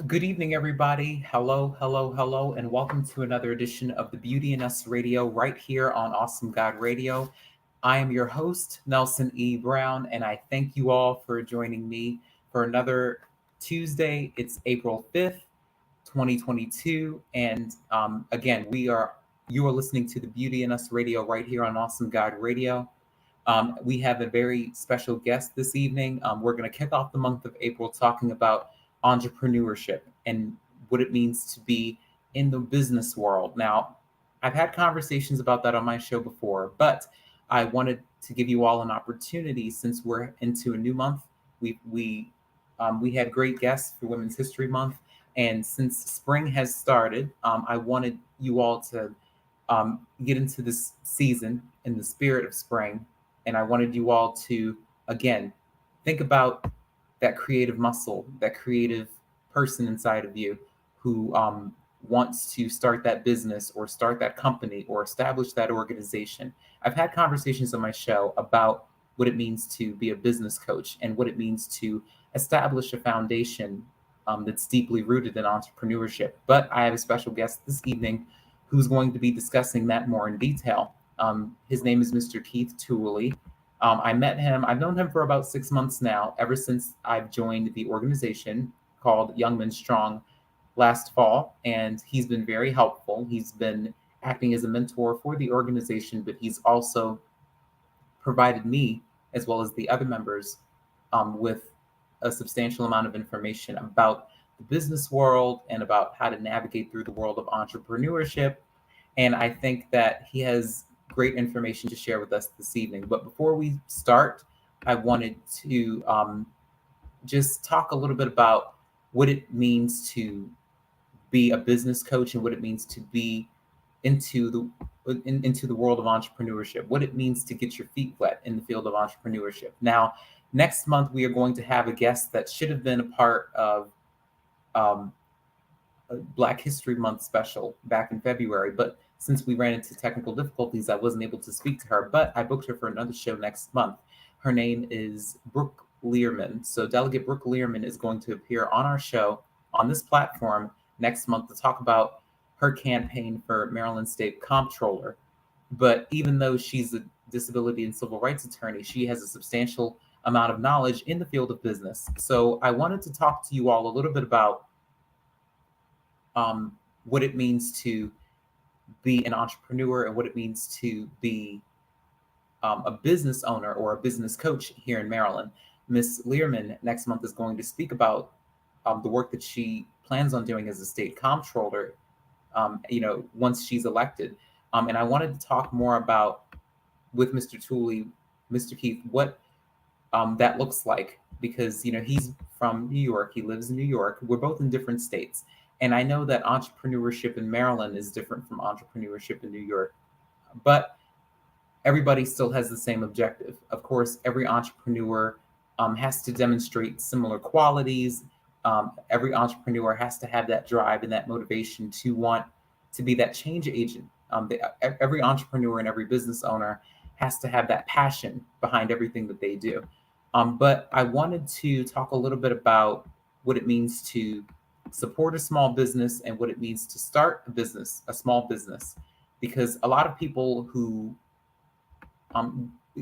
Good evening, everybody. Hello, hello, hello, and welcome to another edition of the Beauty in Us Radio right here on Awesome God Radio. I am your host, Nelson E. Brown, and I thank you all for joining me for another Tuesday. It's April 5th, 2022. And again, you are listening to the Beauty in Us Radio right here on Awesome God Radio. We have a very special guest this evening. We're going to kick off the month of April talking about entrepreneurship and what it means to be in the business world. Now, I've had conversations about that on my show before, but I wanted to give you all an opportunity since we're into a new month. We had great guests for Women's History Month, and since spring has started, I wanted you all to get into this season in the spirit of spring, and I wanted you all to, again, think about that creative muscle, that creative person inside of you who wants to start that business or start that company or establish that organization. I've had conversations on my show about what it means to be a business coach and what it means to establish a foundation that's deeply rooted in entrepreneurship. But I have a special guest this evening who's going to be discussing that more in detail. His name is Mr. Keith Tooley. I met him, I've known him for about 6 months now, ever since I've joined the organization called Young Men Strong last fall. And he's been very helpful. He's been acting as a mentor for the organization, but he's also provided me, as well as the other members, with a substantial amount of information about the business world and about how to navigate through the world of entrepreneurship. And I think that he has great information to share with us this evening. But before we start, I wanted to just talk a little bit about what it means to be a business coach and what it means to be into the world of entrepreneurship, what it means to get your feet wet in the field of entrepreneurship. Now, next month we are going to have a guest that should have been a part of um, a Black History Month special back in February, but since we ran into technical difficulties, I wasn't able to speak to her. But I booked her for another show next month. Her name is Brooke Learman. So Delegate Brooke Learman is going to appear on our show on this platform next month to talk about her campaign for Maryland State Comptroller. But even though she's a disability and civil rights attorney, she has a substantial amount of knowledge in the field of business. So I wanted to talk to you all a little bit about what it means to be an entrepreneur and what it means to be a business owner or a business coach here in Maryland. Miss Learman next month is going to speak about the work that she plans on doing as a state comptroller, once she's elected. And I wanted to talk more about with Mr. Tooley, Mr. Keith, what that looks like because he's from New York. He lives in New York. We're both in different states, and I know that entrepreneurship in Maryland is different from entrepreneurship in New York, but everybody still has the same objective. Of course, every entrepreneur has to demonstrate similar qualities. Every entrepreneur has to have that drive and that motivation to want to be that change agent. Every entrepreneur and every business owner has to have that passion behind everything that they do. But I wanted to talk a little bit about what it means to support a small business and what it means to start a business, a small business, because a lot of people who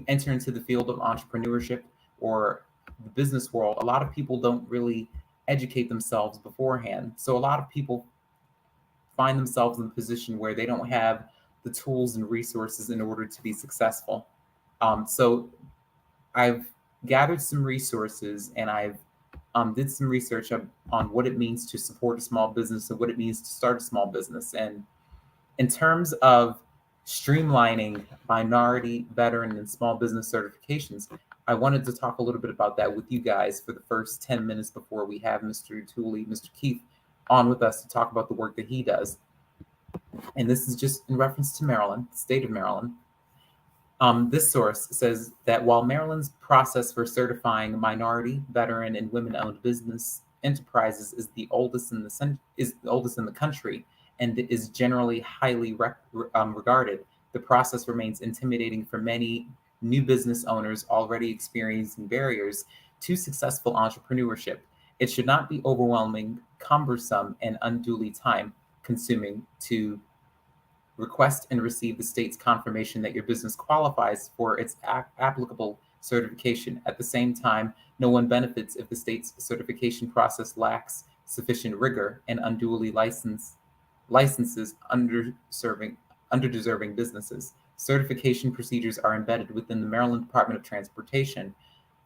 enter into the field of entrepreneurship or the business world, a lot of people don't really educate themselves beforehand. So a lot of people find themselves in a position where they don't have the tools and resources in order to be successful. So I've gathered some resources and I've did some research on what it means to support a small business and what it means to start a small business. And in terms of streamlining minority, veteran, and small business certifications, I wanted to talk a little bit about that with you guys for the first 10 minutes before we have Mr. Tooley, Mr. Keith on with us to talk about the work that he does. And this is just in reference to Maryland, the state of Maryland. This source says that while Maryland's process for certifying minority, veteran, and women-owned business enterprises is the oldest in the country and is generally highly regarded, the process remains intimidating for many new business owners already experiencing barriers to successful entrepreneurship. It should not be overwhelming, cumbersome, and unduly time consuming to request and receive the state's confirmation that your business qualifies for its applicable certification. At the same time, no one benefits if the state's certification process lacks sufficient rigor and unduly licenses underdeserving businesses. Certification procedures are embedded within the Maryland Department of Transportation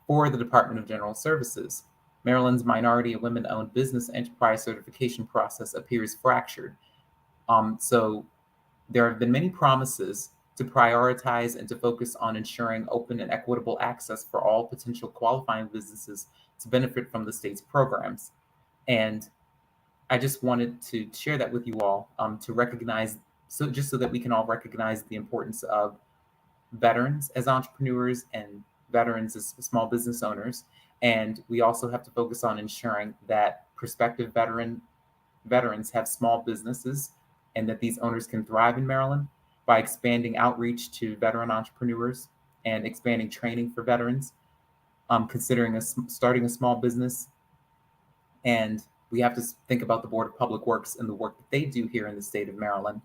for the Department of General Services. Maryland's minority and women-owned business enterprise certification process appears fractured. So there have been many promises to prioritize and to focus on ensuring open and equitable access for all potential qualifying businesses to benefit from the state's programs. And I just wanted to share that with you all, to recognize, so that we can all recognize the importance of veterans as entrepreneurs and veterans as small business owners. And we also have to focus on ensuring that prospective veterans have small businesses and that these owners can thrive in Maryland by expanding outreach to veteran entrepreneurs and expanding training for veterans, considering starting a small business. And we have to think about the Board of Public Works and the work that they do here in the state of Maryland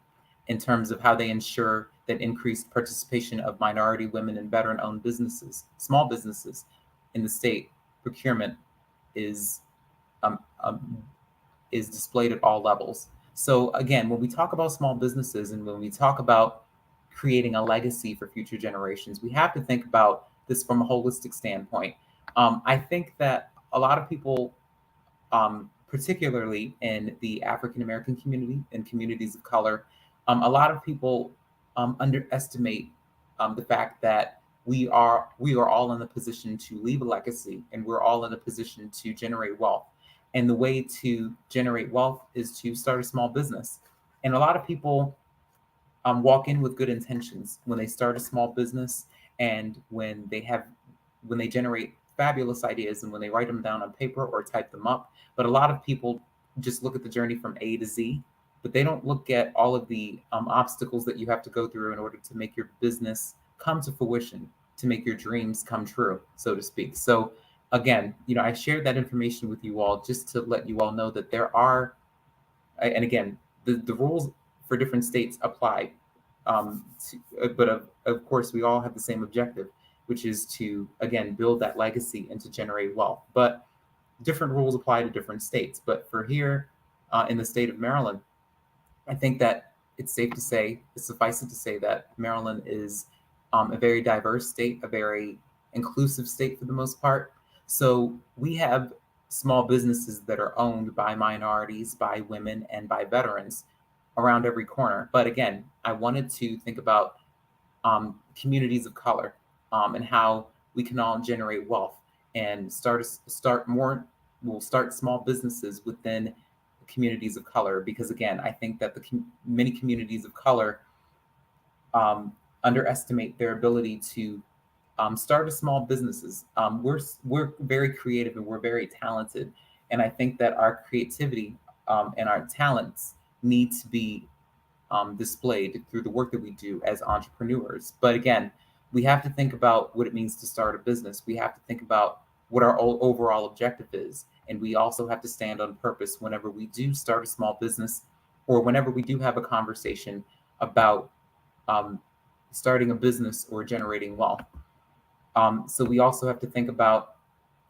in terms of how they ensure that increased participation of minority, women, and veteran-owned businesses, small businesses in the state procurement is displayed at all levels. So again, when we talk about small businesses and when we talk about creating a legacy for future generations, we have to think about this from a holistic standpoint. I think that a lot of people, particularly in the African American community and communities of color, a lot of people underestimate the fact that we are all in a position to leave a legacy, and we're all in a position to generate wealth. And the way to generate wealth is to start a small business. And a lot of people walk in with good intentions when they start a small business, and when they generate fabulous ideas and when they write them down on paper or type them up. But a lot of people just look at the journey from A to Z, but they don't look at all of the obstacles that you have to go through in order to make your business come to fruition, to make your dreams come true, so to speak. So again, I shared that information with you all just to let you all know that there are, and again, the rules for different states apply, but of course we all have the same objective, which is to, again, build that legacy and to generate wealth. But different rules apply to different states. But for here in the state of Maryland, I think that it's suffice it to say that Maryland is a very diverse state, a very inclusive state for the most part. So we have small businesses that are owned by minorities, by women, and by veterans around every corner. But again, I wanted to think about communities of color, and how we can all generate wealth and start small businesses within communities of color. Because again, I think that many communities of color underestimate their ability to start a small businesses. We're very creative and we're very talented, and I think that our creativity and our talents need to be displayed through the work that we do as entrepreneurs. But again, we have to think about what it means to start a business. We have to think about what our overall objective is, and we also have to stand on purpose whenever we do start a small business, or whenever we do have a conversation about starting a business or generating wealth. So we also have to think about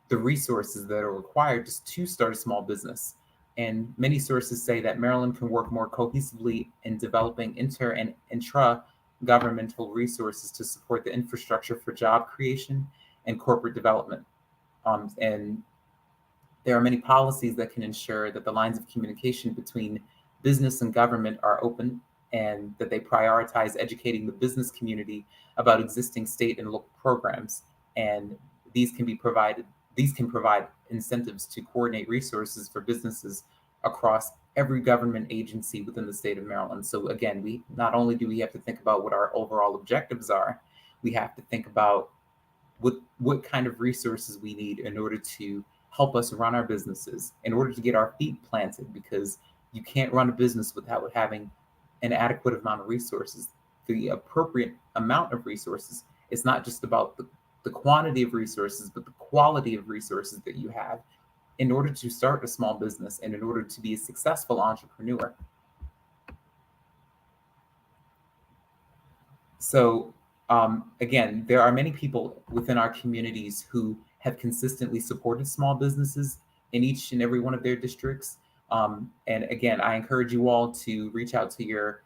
the resources that are required just to start a small business. And many sources say that Maryland can work more cohesively in developing inter and intra-governmental resources to support the infrastructure for job creation and corporate development. And there are many policies that can ensure that the lines of communication between business and government are open, and that they prioritize educating the business community about existing state and local programs. And these can provide incentives to coordinate resources for businesses across every government agency within the state of Maryland. So again, we not only do we have to think about what our overall objectives are, we have to think about what kind of resources we need in order to help us run our businesses, in order to get our feet planted, because you can't run a business without having an adequate amount of resources, the appropriate amount of resources. It's not just about the quantity of resources, but the quality of resources that you have. in order to start a small business and in order to be a successful entrepreneur. So, again, there are many people within our communities who have consistently supported small businesses in each and every one of their districts. And again, I encourage you all to reach out to your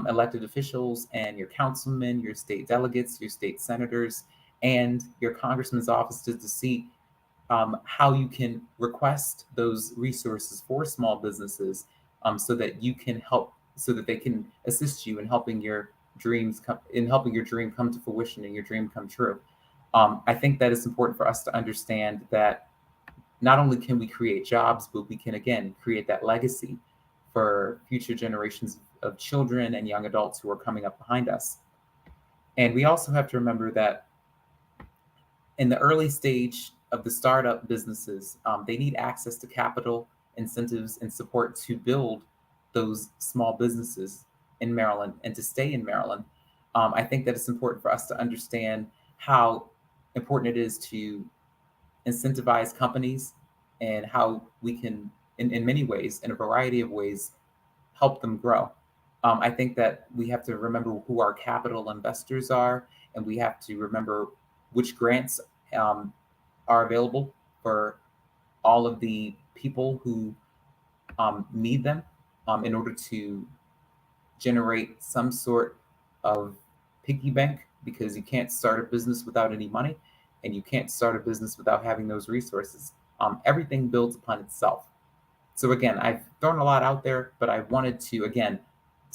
elected officials and your councilmen, your state delegates, your state senators, and your congressman's offices to see how you can request those resources for small businesses, so that you can help, so that they can assist you in helping your helping your dream come to fruition and your dream come true. I think that it's important for us to understand that not only can we create jobs, but we can again create that legacy for future generations of children and young adults who are coming up behind us. And we also have to remember that in the early stage of the startup businesses, they need access to capital, incentives, and support to build those small businesses in Maryland and to stay in Maryland. I think that it's important for us to understand how important it is to incentivize companies and how we can, in many ways, in a variety of ways, help them grow. I think that we have to remember who our capital investors are, and we have to remember which grants um, are available for all of the people who need them in order to generate some sort of piggy bank, because you can't start a business without any money, and you can't start a business without having those resources. Everything builds upon itself. So again, I've thrown a lot out there, but I wanted to again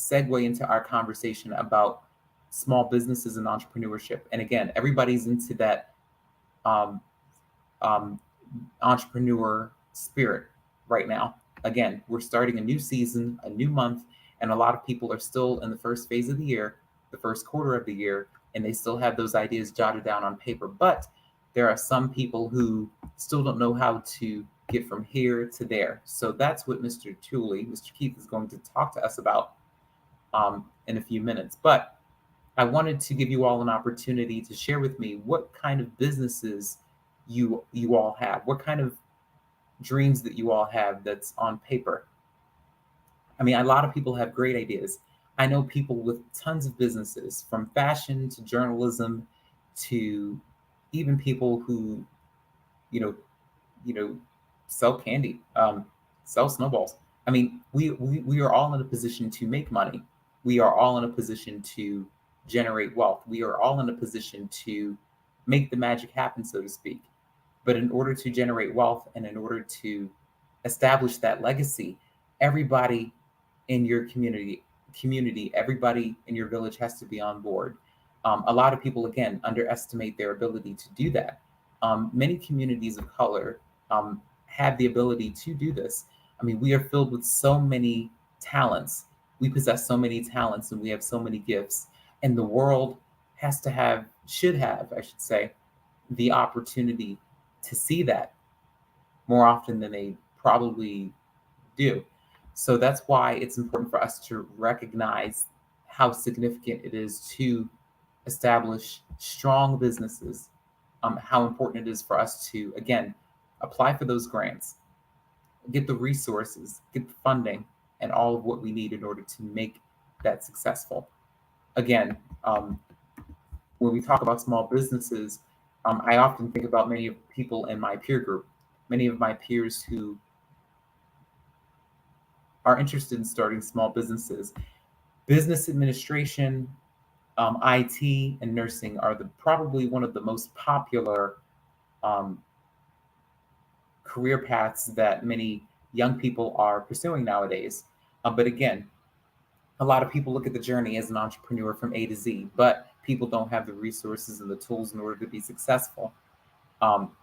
segue into our conversation about small businesses and entrepreneurship. And again, everybody's into that um, um, entrepreneur spirit right now. Again, we're starting a new season, a new month, and a lot of people are still in the first phase of the year, the first quarter of the year, and they still have those ideas jotted down on paper. But there are some people who still don't know how to get from here to there. So that's what Mr. Tooley, Mr. Keith, is going to talk to us about in a few minutes. But I wanted to give you all an opportunity to share with me what kind of businesses you all have, what kind of dreams that you all have that's on paper. I mean, a lot of people have great ideas. I know people with tons of businesses, from fashion to journalism to even people who, you know, you know, sell candy, sell snowballs. I mean, we are all in a position to make money. We are all in a position to generate wealth. We are all in a position to make the magic happen, so to speak. But in order to generate wealth and in order to establish that legacy, everybody in your community, everybody in your village has to be on board. A lot of people, again, underestimate their ability to do that. Many communities of color have the ability to do this. I mean, we are filled with so many talents. We possess so many talents and we have so many gifts. And the world has to have, should have, I should say, the opportunity to see that more often than they probably do. So that's why it's important for us to recognize how significant it is to establish strong businesses, how important it is for us to, again, apply for those grants, get the resources, get the funding, and all of what we need in order to make that successful. Again, when we talk about small businesses, I often think about many of the people in my peer group, many of my peers who are interested in starting small businesses. Business administration, IT, and nursing are probably one of the most popular um, career paths that many young people are pursuing nowadays. But again, a lot of people look at the journey as an entrepreneur from A to Z, but people don't have the resources and the tools in order to be successful.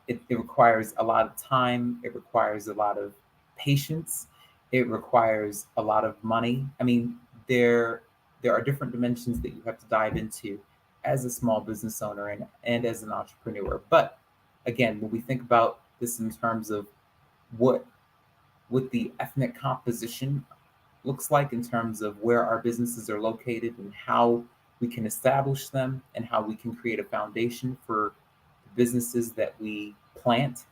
It requires a lot of time. It requires a lot of patience. It requires a lot of money. I mean, there are different dimensions that you have to dive into as a small business owner and as an entrepreneur. But again, when we think about this in terms of what the ethnic composition looks like in terms of where our businesses are located and how we can establish them and how we can create a foundation for the businesses that we plant,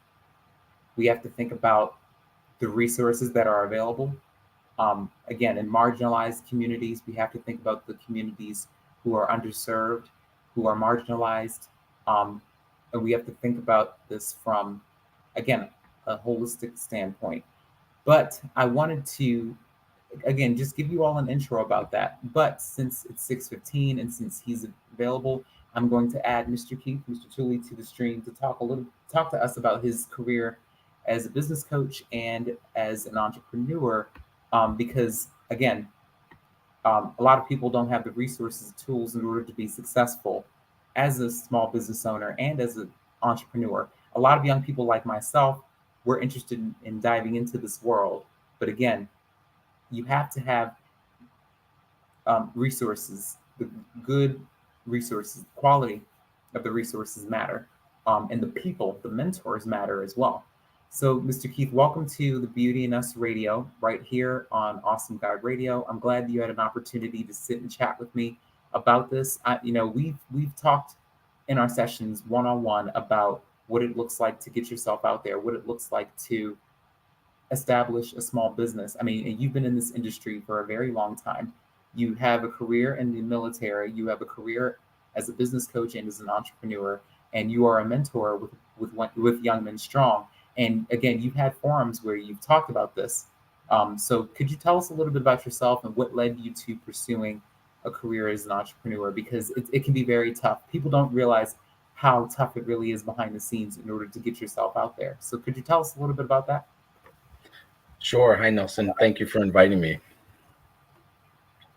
We have to think about the resources that are available. Again, in marginalized communities, we have to think about the communities who are underserved, who are marginalized. Um, and we have to think about this from, again, a holistic standpoint. But I wanted to, again, just give you all an intro about that. But since it's 6:15 and since he's available, I'm going to add Mr. Keith, Mr. Tooley to the stream to talk to us about his career as a business coach and as an entrepreneur. Because again, a lot of people don't have the resources and tools in order to be successful as a small business owner and as an entrepreneur. A lot of young people like myself, we're interested in diving into this world. But again, you have to have resources, the good resources, quality of the resources matter. And the people, the mentors matter as well. So, Mr. Keith, welcome to the Beauty in Us Radio right here on Awesome God Radio. I'm glad that you had an opportunity to sit and chat with me about this. We've talked in our sessions one on one about what it looks like to get yourself out there, what it looks like to establish a small business. I mean, you've been in this industry for a very long time. You have a career in the military, you have a career as a business coach and as an entrepreneur, and you are a mentor with Young Men Strong. And again, you've had forums where you've talked about this. So could you tell us a little bit about yourself and what led you to pursuing a career as an entrepreneur? Because it can be very tough. People don't realize how tough it really is behind the scenes in order to get yourself out there. So could you tell us a little bit about that? Sure. Hi, Nelson. Thank you for inviting me.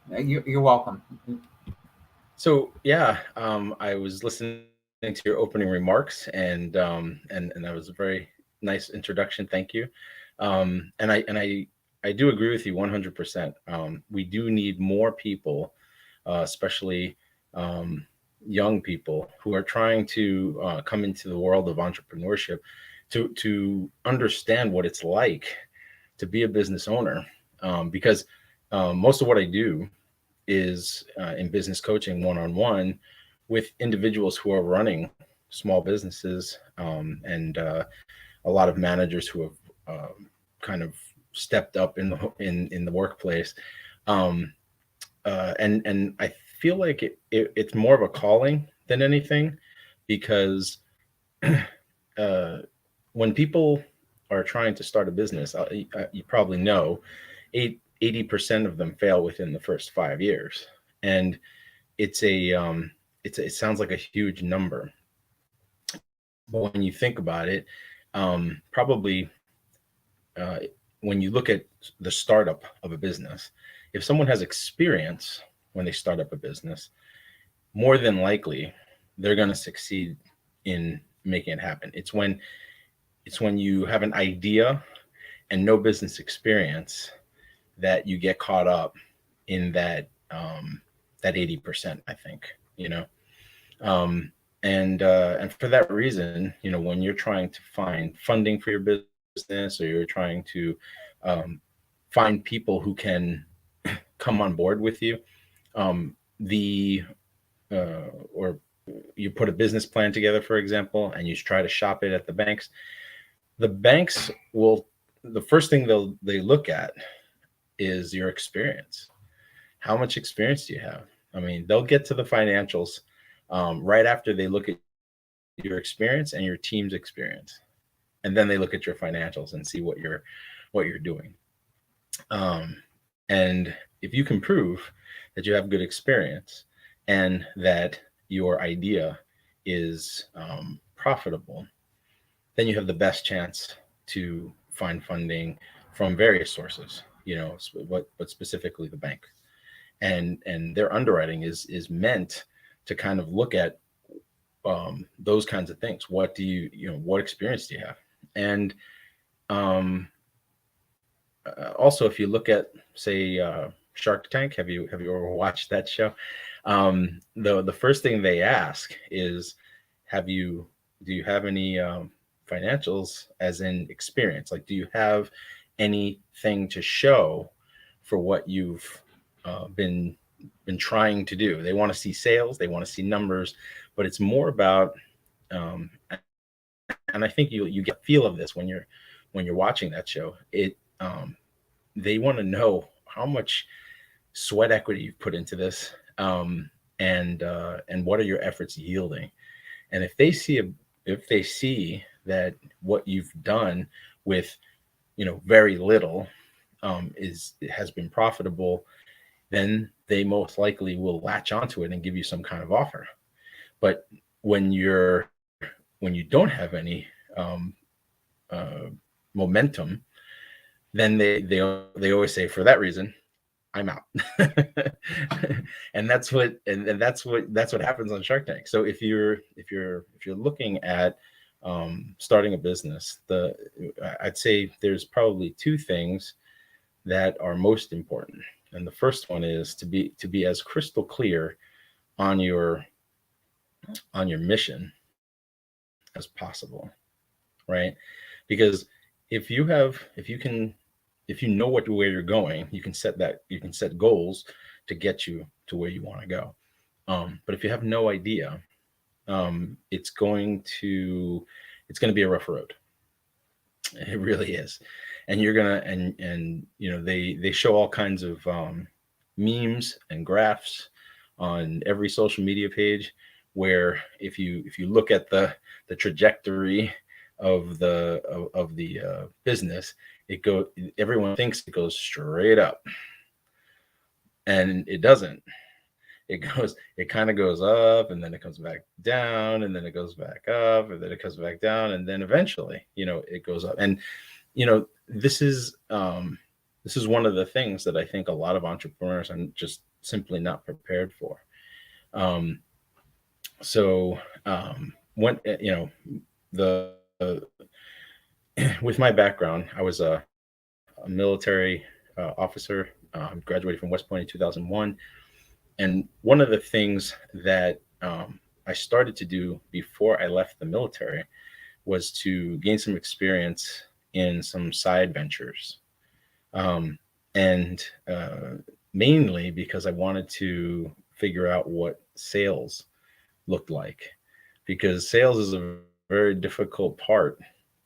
You're welcome. So yeah, I was listening to your opening remarks, and that was a very nice introduction. Thank you. And I do agree with you 100%. We do need more people, especially young people who are trying to come into the world of entrepreneurship to understand what it's like to be a business owner, because most of what I do is in business coaching one-on-one with individuals who are running small businesses, and a lot of managers who have kind of stepped up in the workplace, and I feel like it's more of a calling than anything, because when people are trying to start a business, you probably know 80% of them fail within the first 5 years. And it's it sounds like a huge number. But when you think about it, probably when you look at the startup of a business, if someone has experience when they start up a business, more than likely they're going to succeed in making it happen. It's when you have an idea and no business experience that you get caught up in that 80%, I think, and for that reason, when you're trying to find funding for your business, or you're trying to find people who can come on board with you, the or you put a business plan together, for example, and you try to shop it at the banks. The banks will, the first thing they look at is your experience. How much experience do you have? I mean, they'll get to the financials right after they look at your experience and your team's experience, and then they look at your financials and see what you're doing. And if you can prove that you have good experience and that your idea is profitable, then you have the best chance to find funding from various sources, but specifically the bank. And their underwriting is meant to kind of look at those kinds of things. What do what experience do you have? And also, if you look at, say, Shark Tank, have you ever watched that show? The first thing they ask is, do you have any financials, as in experience? Like, do you have anything to show for what you've been trying to do? They want to see sales, they want to see numbers, but it's more about and I think you get a feel of this when you're watching that show. They want to know how much sweat equity you've put into this, and what are your efforts yielding. And if they see that what you've done with very little has been profitable, then they most likely will latch onto it and give you some kind of offer. But when when you don't have any uh, momentum, then they always say, for that reason, I'm out. And that's what happens on Shark Tank. So if you're looking at starting a business, I'd say there's probably two things that are most important. And the first one is to be as crystal clear on your mission as possible, right? Because if you know where you're going, you can set goals to get you to where you want to go. But if you have no idea, it's going to be a rough road. It really is. And you're gonna and they show all kinds of memes and graphs on every social media page, where if you look at the trajectory of the business, everyone thinks it goes straight up, and it doesn't. It kind of goes up, and then it comes back down, and then it goes back up, and then it comes back down, and then eventually it goes up. And this is one of the things that I think a lot of entrepreneurs are just simply not prepared for. When the with my background, I was a military officer. Graduated from West Point in 2001. And one of the things that I started to do before I left the military was to gain some experience in some side ventures. And mainly because I wanted to figure out what sales looked like, because sales is a very difficult part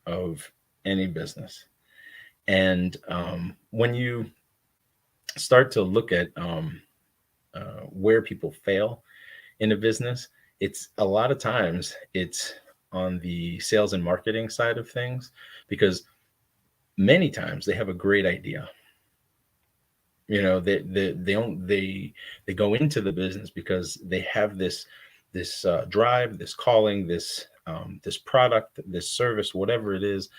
of any business. And when you start to look at where people fail in a business, it's a lot of times it's on the sales and marketing side of things, because many times they have a great idea. They go into the business because they have this drive, this calling, this product, this service, whatever it is,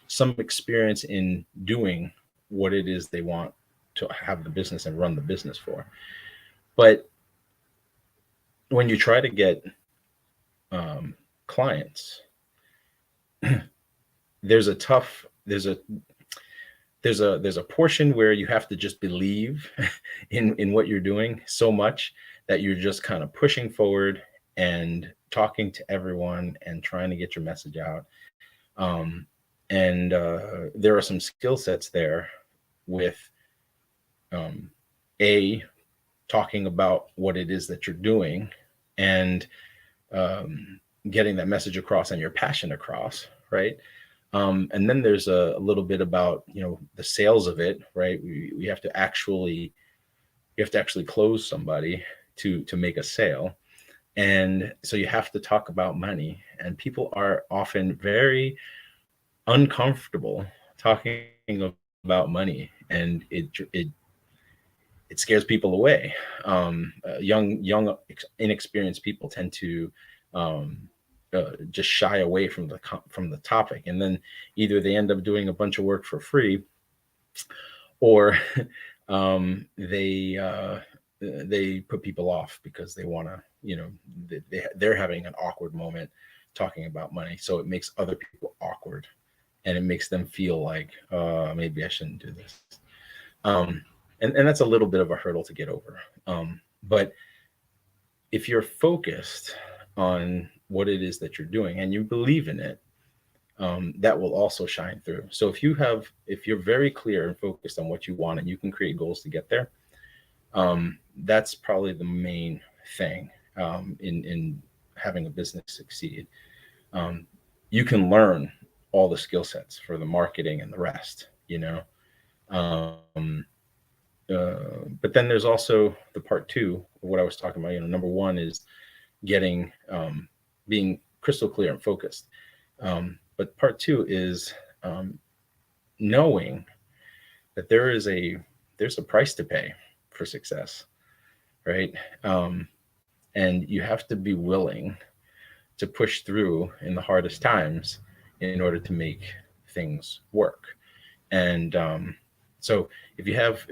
some experience in doing what it is they want to have the business and run the business for. But when you try to get clients, there's a portion where you have to just believe in what you're doing so much that you're just kind of pushing forward and talking to everyone and trying to get your message out. And there are some skill sets there with talking about what it is that you're doing, and getting that message across and your passion across, right? And then there's a little bit about the sales of it, right? We have to actually close somebody to make a sale. And so you have to talk about money, and people are often very uncomfortable talking about money, and it scares people away. Young inexperienced people tend to just shy away from the topic, and then either they end up doing a bunch of work for free, or they put people off because they want to, they're having an awkward moment talking about money, so it makes other people awkward, and it makes them feel like maybe I shouldn't do this. And that's a little bit of a hurdle to get over. But if you're focused on what it is that you're doing and you believe in it, that will also shine through. So if you're very clear and focused on what you want, and you can create goals to get there, that's probably the main thing in having a business succeed. you can learn all the skill sets for the marketing and the rest, you know. Um, but then there's also the part two of what I was talking about. You know, number one is getting being crystal clear and focused. But part two is knowing that there's a price to pay for success, right? Um, and you have to be willing to push through in the hardest times in order to make things work. And so if you have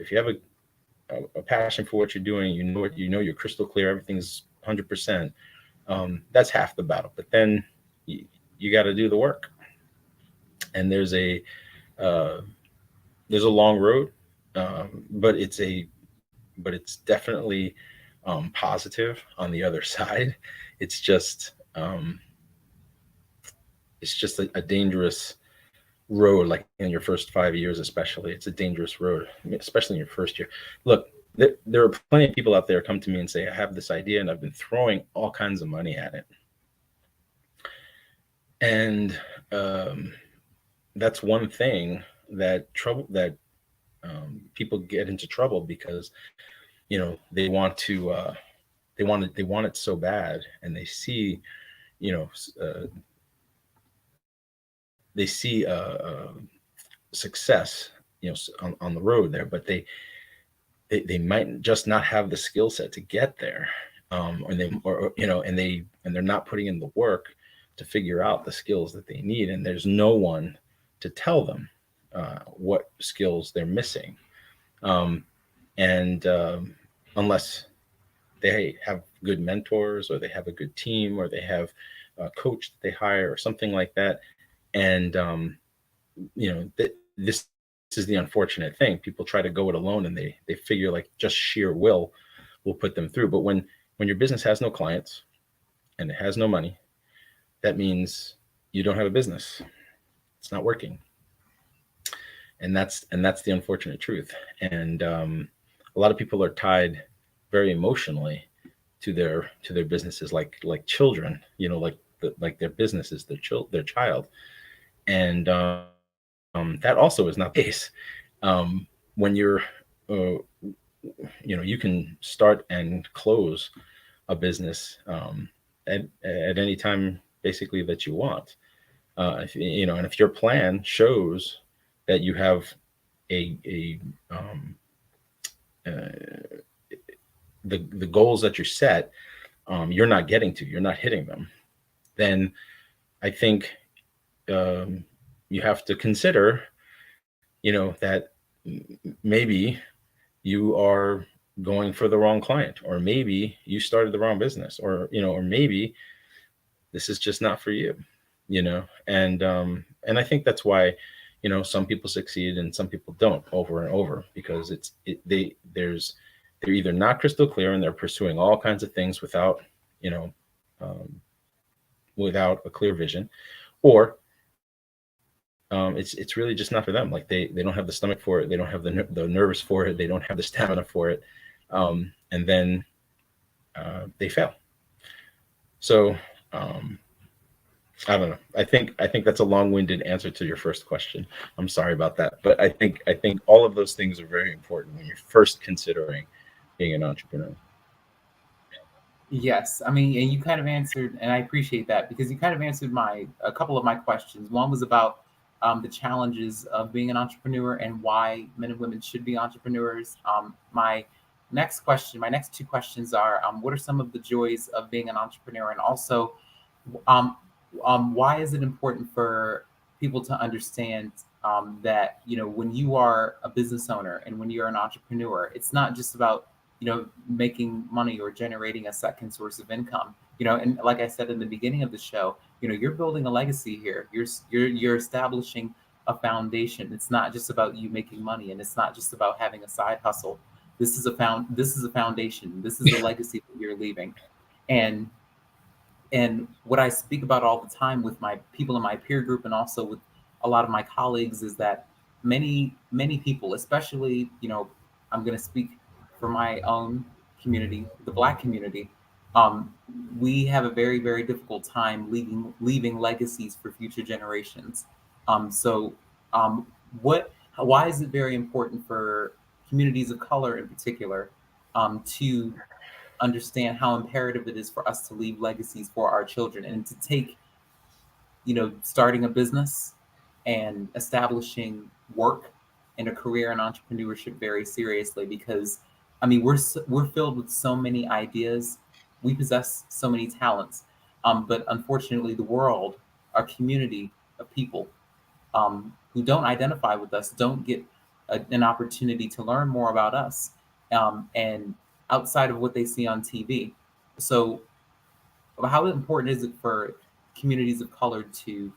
a passion for what you're doing, you're crystal clear, everything's 100%. That's half the battle. But then you got to do the work, and uh, there's a long road, but it's definitely positive on the other side. It's just a dangerous road, like in your first 5 years especially. It's a dangerous road, especially in your first year. Look, there are plenty of people out there come to me and say, I have this idea and I've been throwing all kinds of money at it. And that's one thing that people get into trouble because, you know, they want it so bad, and they see, you know, they see success, you know, on the road there, but they might just not have the skill set to get there, or you know, and they're not putting in the work to figure out the skills that they need, and there's no one to tell them what skills they're missing, and unless they have good mentors, or they have a good team, or they have a coach that they hire or something like that. And you know, this is the unfortunate thing. People try to go it alone, and they figure like just sheer will put them through. But when your business has no clients and it has no money, that means you don't have a business. It's not working. And that's the unfortunate truth. And a lot of people are tied very emotionally to their businesses, like children, you know, like their business is their child. And that also is not the case. When you're you know, you can start and close a business at any time basically that you want. If, you know, and if your plan shows that you have a uh, the goals that you set, you're not you're not hitting them, then I think you have to consider, you know, that maybe you are going for the wrong client, or maybe you started the wrong business, or, you know, or maybe this is just not for you, you know. And I think that's why, you know, some people succeed and some people don't over and over, because they're either not crystal clear and they're pursuing all kinds of things without, you know, um, without a clear vision, or it's really just not for them. Like they don't have the stomach for it, they don't have the nerves for it, they don't have the stamina for it, and then they fail. So I don't know. I think that's a long-winded answer to your first question. I'm sorry about that, but I think all of those things are very important when you're first considering being an entrepreneur. Yes, I mean, and you kind of answered, and I appreciate that because you kind of answered a couple of my questions. One was about the challenges of being an entrepreneur and why men and women should be entrepreneurs. My next two questions are, what are some of the joys of being an entrepreneur, and also, um, why is it important for people to understand that, you know, when you are a business owner and when you're an entrepreneur, it's not just about, you know, making money or generating a second source of income, you know. And like I said in the beginning of the show, you know, you're building a legacy here. You're establishing a foundation. It's not just about you making money, and it's not just about having a side hustle. This is a foundation. This is a legacy that you're leaving. And and what I speak about all the time with my people in my peer group and also with a lot of my colleagues is that many people, especially, you know, I'm going to speak for my own community, the Black community. Um, we have a very, very difficult time leaving legacies for future generations. So, um, why is it very important for communities of color in particular to understand how imperative it is for us to leave legacies for our children and to take, starting a business and establishing work and a career in entrepreneurship very seriously? Because I mean, we're filled with so many ideas, we possess so many talents, but unfortunately, the world, our community of people who don't identify with us, don't get an opportunity to learn more about us, and outside of what they see on TV. So how important is it for communities of color to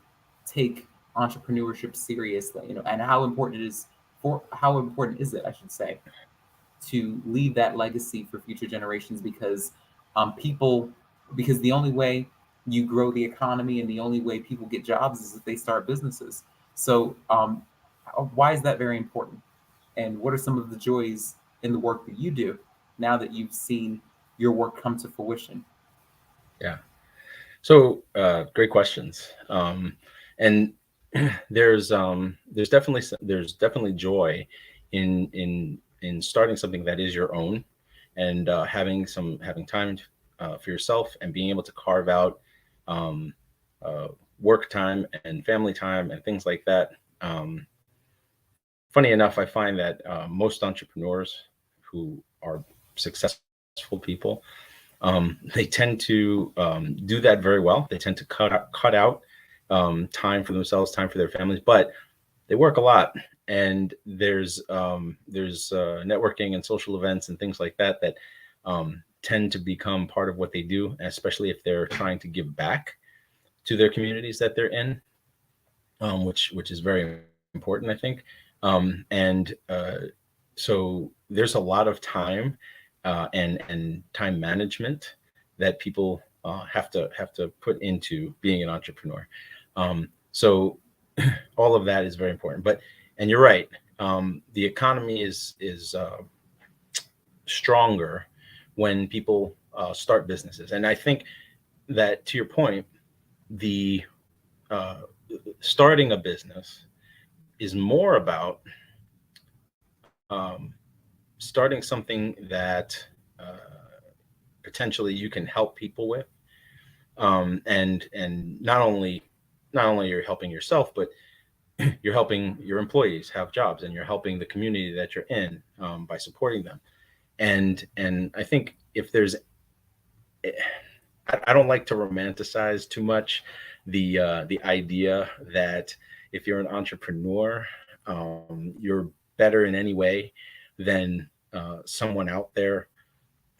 take entrepreneurship seriously, and how important is it, I should say, to leave that legacy for future generations? Because people because the only way you grow the economy and the only way people get jobs is if they start businesses. So why is that very important, and what are some of the joys in the work that you do now that you've seen your work come to fruition? Yeah. So great questions. And there's definitely joy in starting something that is your own, and having time for yourself, and being able to carve out um, uh, work time and family time and things like that. Um, Funny enough, I find that most entrepreneurs who are successful people, they tend to do that very well. They tend to cut out time for themselves, time for their families, but they work a lot. And there's networking and social events and things like that that tend to become part of what they do, especially if they're trying to give back to their communities that they're in, which is very important, I think. And so there's a lot of time and time management that people have to put into being an entrepreneur. So all of that is very important. And you're right. The economy is stronger when people start businesses, and I think that, to your point, the uh, starting a business is more about um, starting something that potentially you can help people with, and not only you're helping yourself, but you're helping your employees have jobs, and you're helping the community that you're in by supporting them. And I think if there's I don't like to romanticize too much the idea that if you're an entrepreneur, you're better in any way than someone out there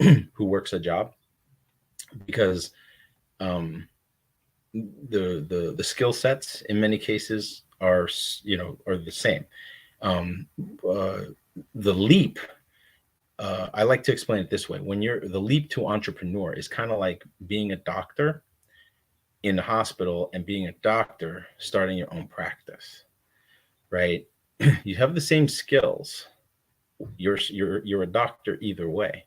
who works a job, because um, the skill sets in many cases are the same. Um, uh, the leap, I like to explain it this way: when you're the leap to entrepreneur is kind of like being a doctor in the hospital and being a doctor starting your own practice, right? You have the same skills. You're a doctor either way.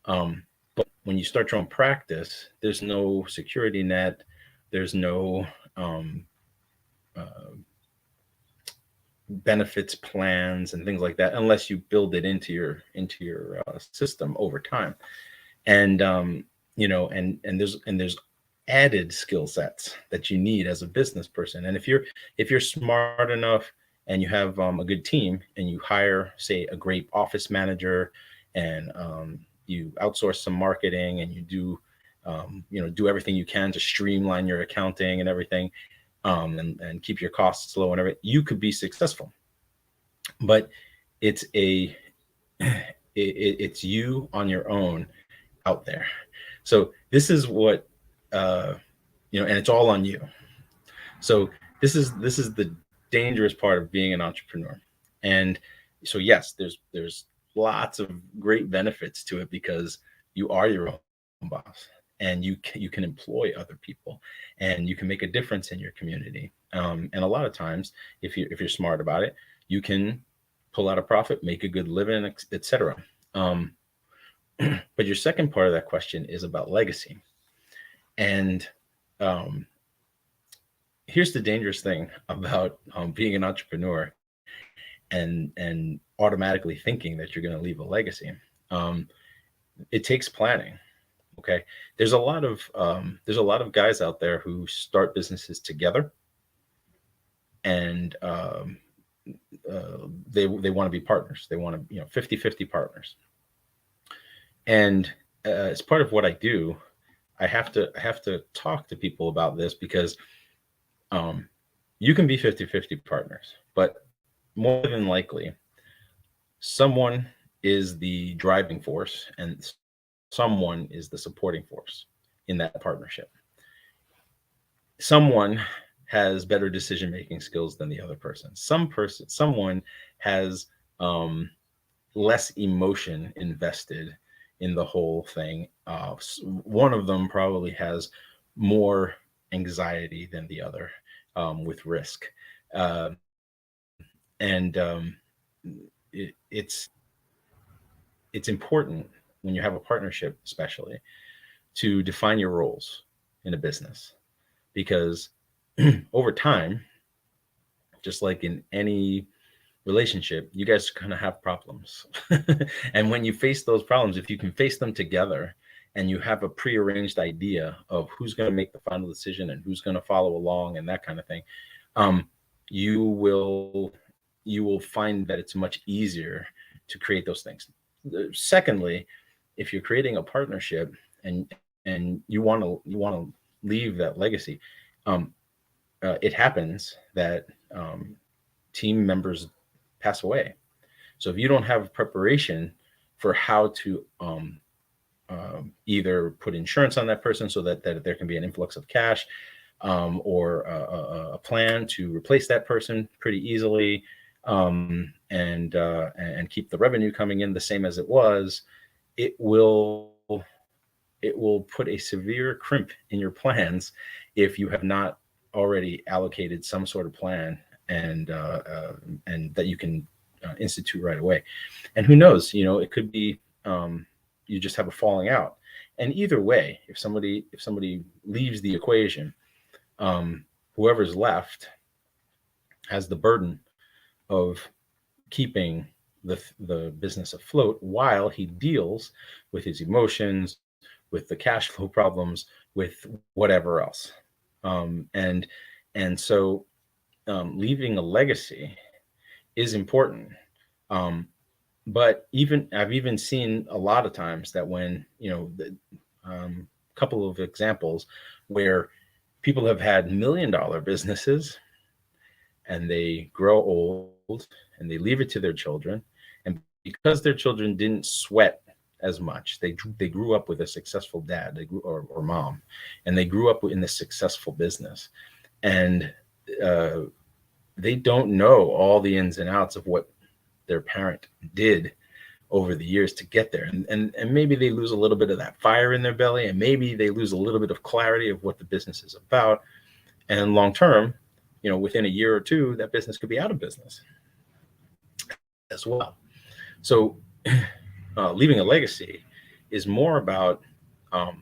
But when you start your own practice, there's no security net, there's no um, uh, benefits plans and things like that, unless you build it into your system over time. And and there's added skill sets that you need as a business person. And if you're smart enough and you have a good team, and you hire, say, a great office manager, and you outsource some marketing, and you do everything you can to streamline your accounting and everything, and keep your costs low and everything, you could be successful. But it's a it's you on your own out there. So this is what and it's all on you. So this is the dangerous part of being an entrepreneur. And so yes, there's lots of great benefits to it, because you are your own boss, and you can employ other people, and you can make a difference in your community. And a lot of times, if you're smart about it, you can pull out a profit, make a good living, etc. Um, But your second part of that question is about legacy. And um, here's the dangerous thing about being an entrepreneur and automatically thinking that you're going to leave a legacy. Um, it takes planning. Okay, there's a lot of guys out there who start businesses together, and they want to be partners. They want to 50-50 partners. And as part of what I do, I have to talk to people about this because um, you can be 50-50 partners, but more than likely, someone is the driving force and someone is the supporting force in that partnership. Someone has better decision making skills than the other person. Someone has um, less emotion invested in the whole thing. One of them probably has more anxiety than the other with risk. And it's important when you have a partnership, especially, to define your roles in a business, because over time, just like in any relationship, you guys are going to have problems. And when you face those problems, if you can face them together and you have a prearranged idea of who's going to make the final decision and who's going to follow along and that kind of thing, um, you will you will find that it's much easier to create those things. Secondly, if you're creating a partnership and you want to leave that legacy, um, it happens that team members pass away. So if you don't have preparation for how to either put insurance on that person so that there can be an influx of cash, or a plan to replace that person pretty easily, and keep the revenue coming in the same as it was, it will it will put a severe crimp in your plans if you have not already allocated some sort of plan and that you can institute right away. And who knows, it could be you just have a falling out. And either way, if somebody leaves the equation, whoever's left has the burden of keeping the business afloat while he deals with his emotions, with the cash flow problems, with whatever else. And so leaving a legacy is important. Um, but I've even seen a lot of times that when couple of examples where people have had $1 million businesses and they grow old and they leave it to their children, and because their children didn't sweat as much, they grew up with a successful dad, or mom, and they grew up in this successful business, and uh, they don't know all the ins and outs of what their parent did over the years to get there. And maybe they lose a little bit of that fire in their belly, and maybe they lose a little bit of clarity of what the business is about. And long term, within a year or two, that business could be out of business as well. So leaving a legacy is more about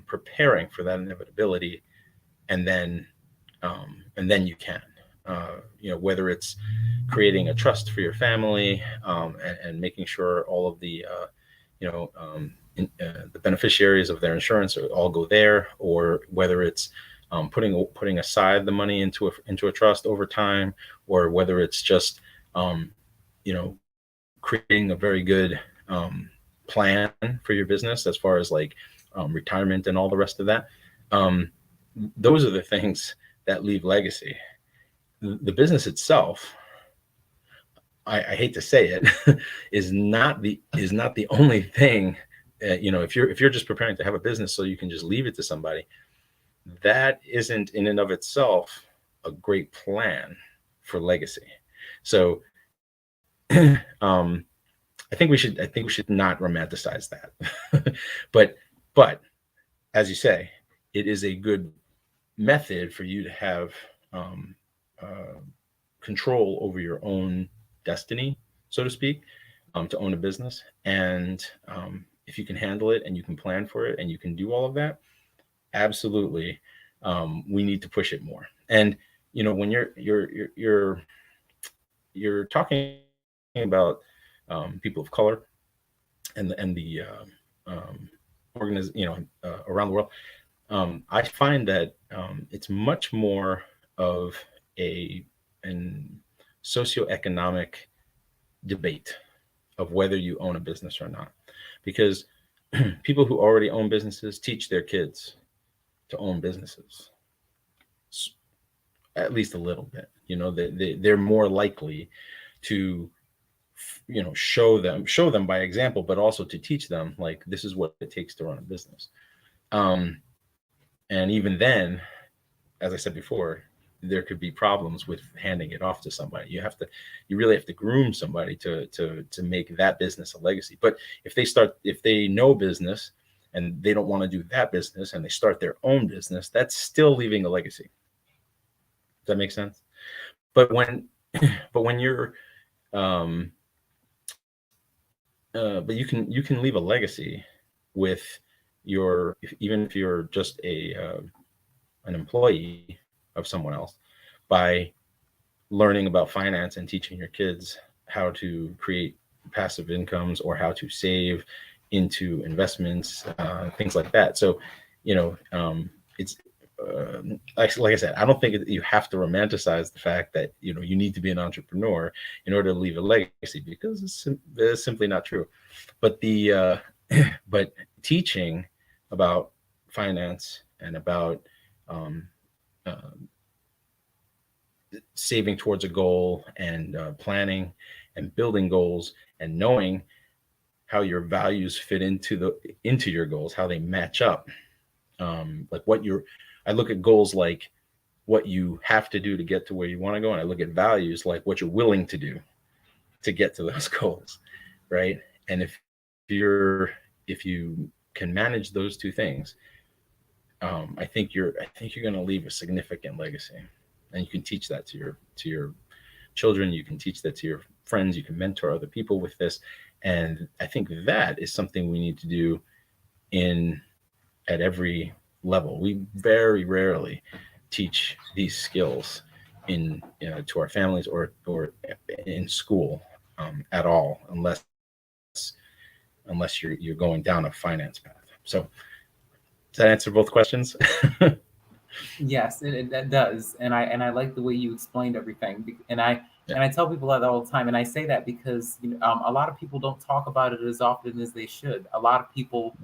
preparing for that inevitability, and then you can, whether it's creating a trust for your family, and making sure all of the the beneficiaries of their insurance all go there, or whether it's putting aside the money into a trust over time, or whether it's just creating a very good plan for your business as far as like retirement and all the rest of that. Um, those are the things that leave legacy. The business itself, I hate to say it, is not the only thing. If you're just preparing to have a business so you can just leave it to somebody, that isn't in and of itself a great plan for legacy. So I think we should not romanticize that. but as you say, it is a good method for you to have uh, control over your own destiny, so to speak, to own a business. And if you can handle it and you can plan for it and you can do all of that, absolutely, we need to push it more. And when you're talking about people of color and the around the world, I find that it's much more of an socioeconomic debate of whether you own a business or not, because people who already own businesses teach their kids to own businesses, at least a little bit. They're more likely to show them by example, but also to teach them, like, this is what it takes to run a business. And even then, as I said before, there could be problems with handing it off to somebody. You really have to groom somebody to make that business a legacy. But if they know business and they don't want to do that business and they start their own business, that's still leaving a legacy. Does that make sense? But when you're but you can leave a legacy with even if you're just an employee of someone else, by learning about finance and teaching your kids how to create passive incomes or how to save into investments, things like that. So, it's like I said, I don't think you have to romanticize the fact that you need to be an entrepreneur in order to leave a legacy, because it's simply not true. But but teaching about finance and about saving towards a goal and planning and building goals and knowing how your values fit into your goals, how they match up. I look at goals like what you have to do to get to where you want to go, and I look at values like what you're willing to do to get to those goals, right? And if you can manage those two things, I think you're going to leave a significant legacy, and you can teach that to your children. You can teach that to your friends. You can mentor other people with this, and I think that is something we need to do at every level. We very rarely teach these skills to our families or in school at all, unless you're going down a finance path. So does that answer both questions? Yes, it does, and I like the way you explained everything, and I tell people that all the time, and I say that because a lot of people don't talk about it as often as they should. A lot of people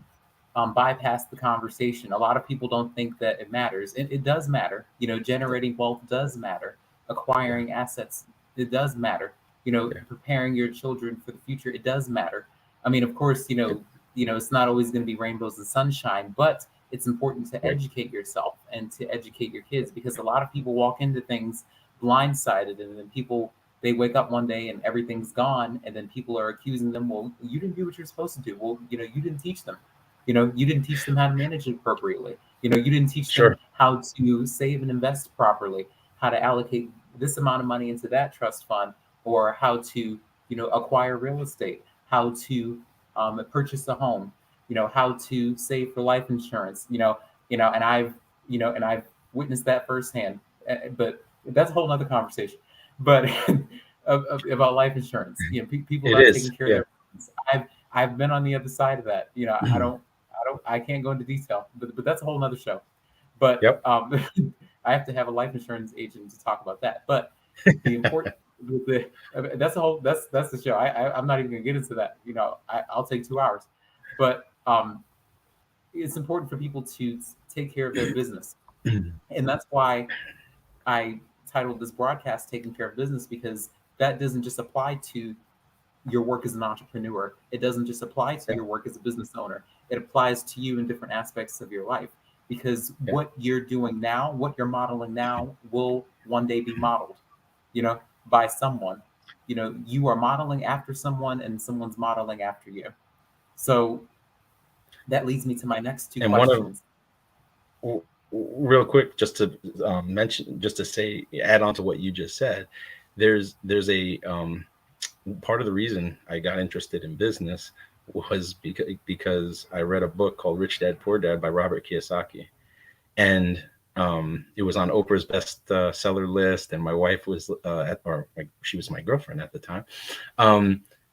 bypass the conversation. A lot of people don't think that it matters. It does matter. Generating wealth does matter. Acquiring assets, it does matter. Preparing your children for the future, it does matter. I mean, of course, it's not always going to be rainbows and sunshine, but it's important to educate yourself and to educate your kids, because a lot of people walk into things blindsided, and then they wake up one day and everything's gone, and then people are accusing them, well, you didn't do what you're supposed to do. Well, you didn't teach them. You didn't teach them how to manage it appropriately. You didn't teach them how to save and invest properly, how to allocate this amount of money into that trust fund, or how to, acquire real estate, how to purchase a home, how to save for life insurance, and I've witnessed that firsthand. But that's a whole other conversation. But about life insurance, people not taking care of their parents. I've been on the other side of that. I can't go into detail, but that's a whole nother show. But I have to have a life insurance agent to talk about that. But the important that's the show. I'm not even gonna get into that. I'll take 2 hours. But it's important for people to take care of their business, and that's why I titled this broadcast "Taking Care of Business," because that doesn't just apply to your work as an entrepreneur. It doesn't just apply to your work as a business owner. It applies to you in different aspects of your life, because what you're doing now, what you're modeling now, will one day be modeled, by someone. You are modeling after someone, and someone's modeling after you. So that leads me to my next two questions. Real quick, just to mention, add on to what you just said, there's a part of the reason I got interested in business was because I read a book called Rich Dad Poor Dad by Robert Kiyosaki, and it was on Oprah's best seller list. And my wife was she was my girlfriend at the time.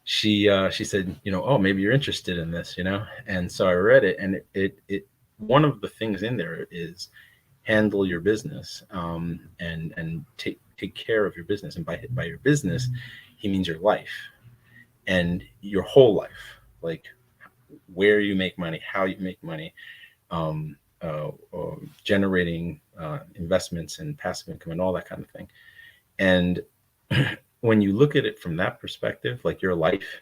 She said, oh, maybe you're interested in this, And so I read it, and it one of the things in there is handle your business, and take care of your business. And by your business, he means your life and your whole life, like where you make money, how you make money, um, generating investments and passive income and all that kind of thing. And when you look at it from that perspective, like your life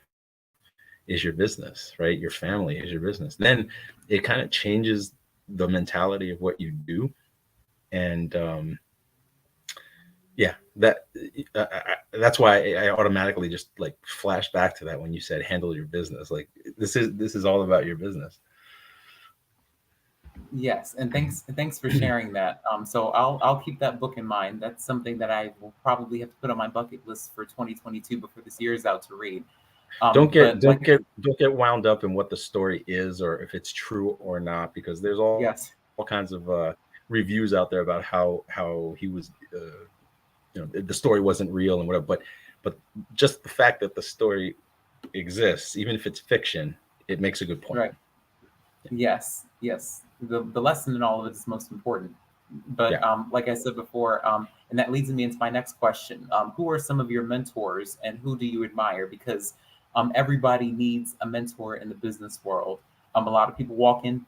is your business, right? Your family is your business. Then it kind of changes the mentality of what you do. And yeah, that's why I automatically just like flash back to that when you said handle your business. Like this is all about your business. Yes, and thanks for sharing that. So I'll keep that book in mind. That's something that I will probably have to put on my bucket list for 2022 before this year is out to read. Don't get But like, don't get wound up in what the story is or if it's true or not, because there's all kinds yes, of reviews out there about how he was the story wasn't real and whatever. But just the fact that the story exists, even if it's fiction, it makes a good point. right. Yes, yes. The lesson in all of it is most important. But Yeah. like I said before, and that leads me into my next question. Who are some of your mentors and who do you admire? Because everybody needs a mentor in the business world. A lot of people walk in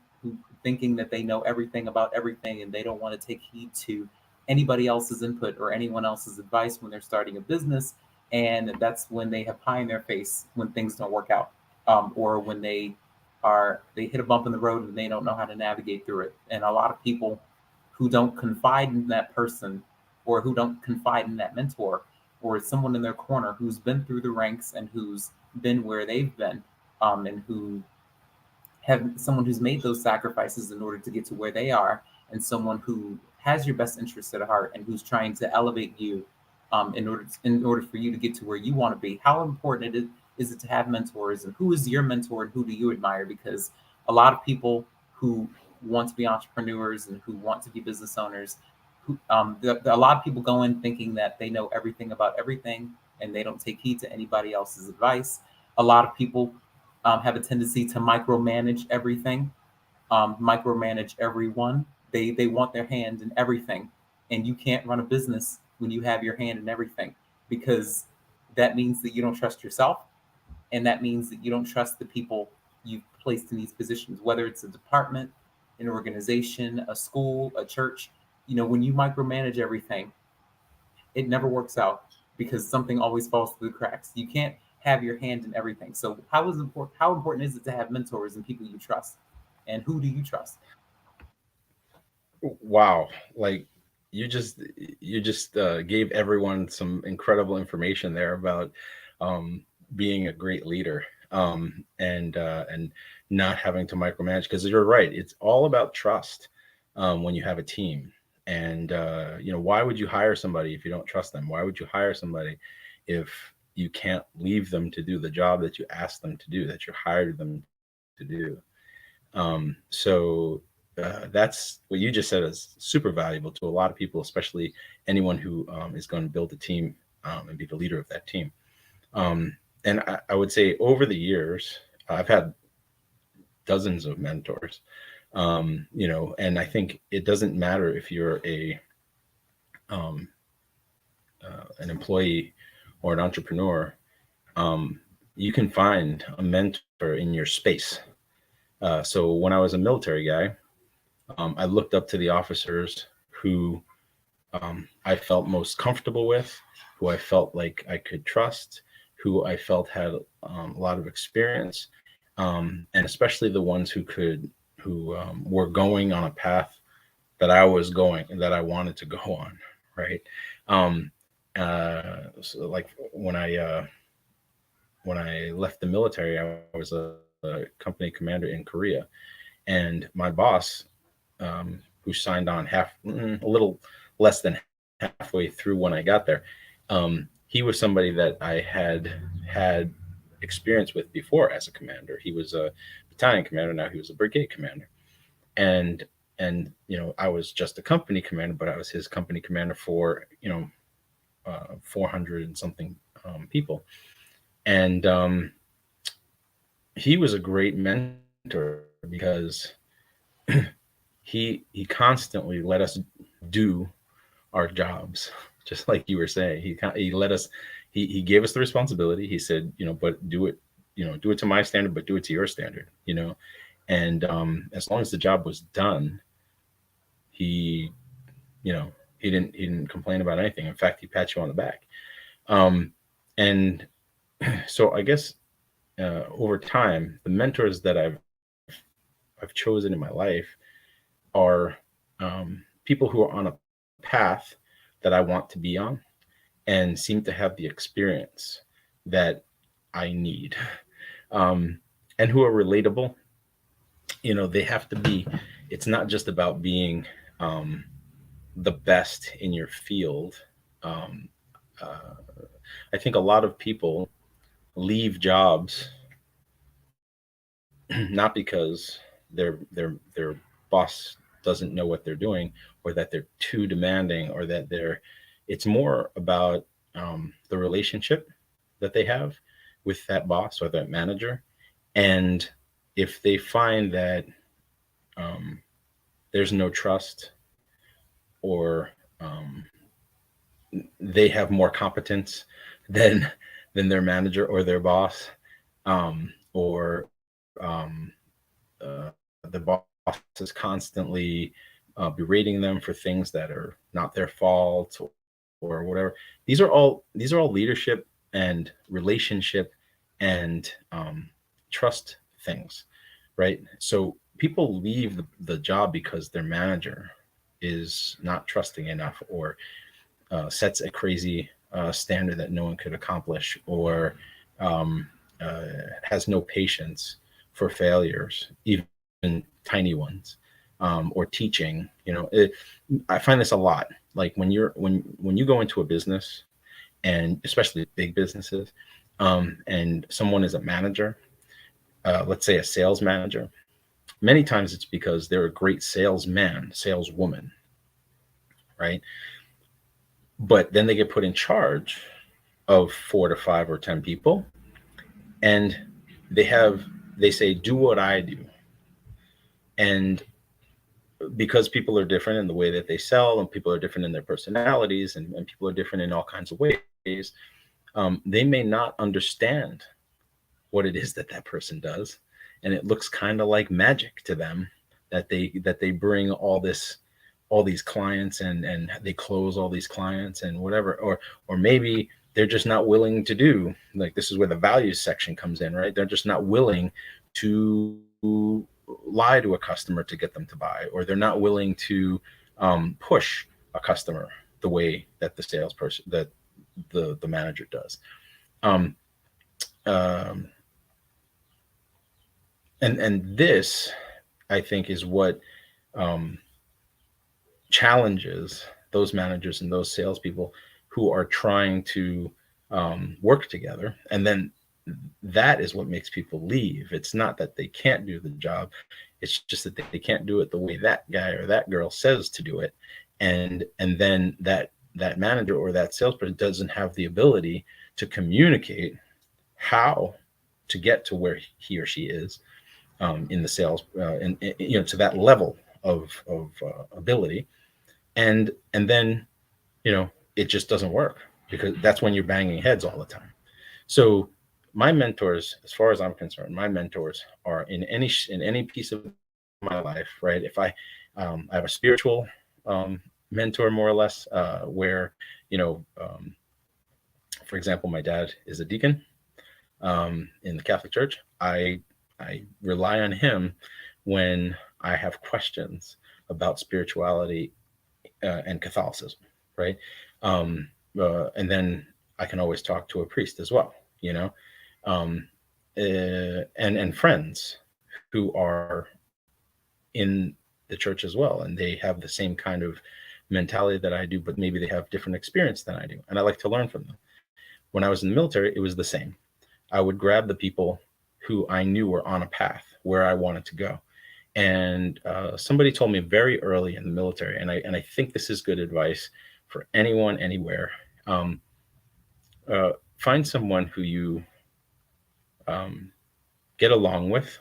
thinking that they know everything about everything and they don't want to take heed to anybody else's input or anyone else's advice when they're starting a business. And that's when they have pie in their face when things don't work out, or when they hit a bump in the road and they don't know how to navigate through it. And a lot of people who don't confide in that person or who don't confide in that mentor or someone in their corner who's been through the ranks and who's been where they've been, and who have someone who's made those sacrifices in order to get to where they are, and someone who has your best interest at heart and who's trying to elevate you, in order for you to get to where you want to be. How important is it to have mentors, and who is your mentor and who do you admire? Because a lot of people who want to be entrepreneurs and who want to be business owners, a lot of people go in thinking that they know everything about everything and they don't take heed to anybody else's advice. A lot of people have a tendency to micromanage everything, micromanage everyone. They want their hand in everything, and you can't run a business when you have your hand in everything, because that means that you don't trust yourself, and that means that you don't trust the people you've placed in these positions, whether it's a department, an organization, a school, a church. When you micromanage everything, it never works out because something always falls through the cracks. You can't have your hand in everything. So how important is it to have mentors and people you trust? And who do you trust? Wow. Like you just gave everyone some incredible information there about um, being a great leader, and not having to micromanage, because you're right, it's all about trust when you have a team. And why would you hire somebody if you don't trust them? Why would you hire somebody if you can't leave them to do the job that you asked them to do, that you hired them to do? So that's what you just said is super valuable to a lot of people, especially anyone who is going to build a team, and be the leader of that team. And I would say over the years, I've had dozens of mentors, and I think it doesn't matter if you're um, an employee or an entrepreneur. You can find a mentor in your space. So when I was a military guy, I looked up to the officers who I felt most comfortable with, who I felt like I could trust, who I felt had a lot of experience, and especially the ones who were going on a path that I was going and that I wanted to go on. Right. So like when I left the military, I was a company commander in Korea, and my boss, who signed on a little less than halfway through when I got there, he was somebody that I had experience with before as a commander. He was a battalion commander. Now he was a brigade commander. And, I was just a company commander, but I was his company commander for, 400 and something people. And he was a great mentor because he constantly let us do our jobs, just like you were saying. He let us, he gave us the responsibility. He said, but do it, do it to my standard, but do it to your standard, and as long as the job was done, he you know he didn't complain about anything. In fact, he pat you on the back. And so I guess over time, the mentors that I've chosen in my life are people who are on a path that I want to be on and seem to have the experience that I need, and who are relatable. They have to be. It's not just about being the best in your field. Um, uh, I think a lot of people leave jobs not because their boss doesn't know what they're doing, or that they're too demanding, or that it's more about the relationship that they have with that boss or that manager. And if they find that um, there's no trust, or they have more competence than their manager or their boss, or the boss is constantly berating them for things that are not their fault, or whatever. These are all leadership and relationship and trust things, right? So people leave the job because their manager is not trusting enough, or sets a crazy standard that no one could accomplish, or um, has no patience for failures, even tiny ones, or teaching. I find this a lot. Like when you go into a business, and especially big businesses, and someone is a manager, let's say a sales manager. Many times it's because they're a great salesman, saleswoman, right? But then they get put in charge of 4 to 5 or 10 people, and they say, do what I do. And because people are different in the way that they sell, and people are different in their personalities, and people are different in all kinds of ways, they may not understand what it is that person does, and it looks kind of like magic to them that they bring all these clients, and they close all these clients and whatever. Or maybe they're just not willing to do, like, this is where the values section comes in, right? They're just not willing to lie to a customer to get them to buy, or they're not willing to push a customer the way that the salesperson, that the manager does. um, um, and this, I think, is what um, challenges those managers and those salespeople who are trying to work together. And then that is what makes people leave. It's not that they can't do the job. It's just that they can't do it the way that guy or that girl says to do it. And then that manager or that salesperson doesn't have the ability to communicate how to get to where he or she is in the sales, and to that level of ability. And then it just doesn't work, because that's when you're banging heads all the time. So my mentors, as far as I'm concerned, my mentors are in any piece of my life, right? If I have a spiritual mentor, more or less, where for example, my dad is a deacon in the Catholic Church. I rely on him when I have questions about spirituality and Catholicism, right? And then I can always talk to a priest as well, um, and friends who are in the church as well, and they have the same kind of mentality that I do, but maybe they have different experience than I do, and I like to learn from them. When I was in the military, it was the same. I would grab the people who I knew were on a path where I wanted to go. And somebody told me very early in the military, and I think this is good advice for anyone, anywhere. Um, Find someone who you um, get along with,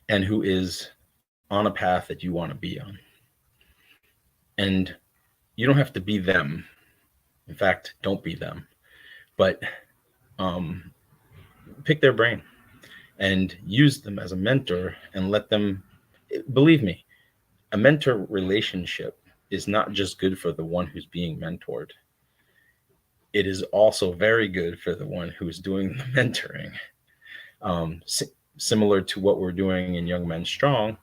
and who is on a path that you want to be on. And you don't have to be them. In fact, don't be them. But um, pick their brain and use them as a mentor, and let them, believe me, a mentor relationship is not just good for the one who's being mentored. It is also very good for the one who is doing the mentoring. Similar to what we're doing in Young Men Strong,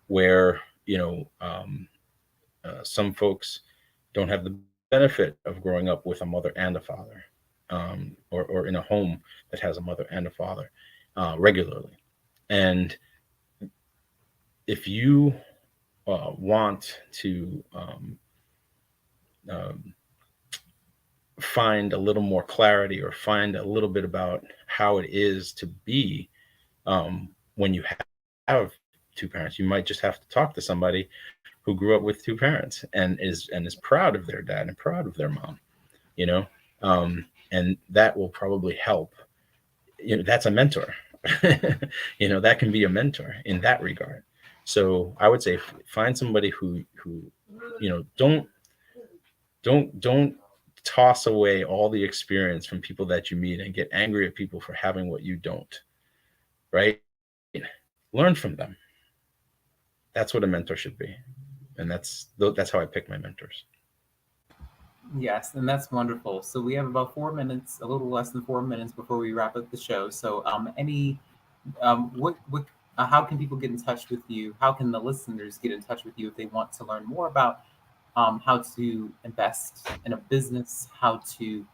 where some folks don't have the benefit of growing up with a mother and a father, or in a home that has a mother and a father regularly. And if you want to find a little more clarity, or find a little bit about how it is to be when you have two parents, you might just have to talk to somebody who grew up with two parents and is proud of their dad and proud of their mom, you know, and that will probably help. That's a mentor. That can be a mentor in that regard. So I would say find somebody who don't toss away all the experience from people that you meet and get angry at people for having what you don't. Right? Learn from them. That's what a mentor should be, and that's how I pick my mentors. Yes, and that's wonderful. So we have about 4 minutes, a little less than 4 minutes before we wrap up the show. So, how can people get in touch with you? How can the listeners get in touch with you if they want to learn more about how to invest in a business, how to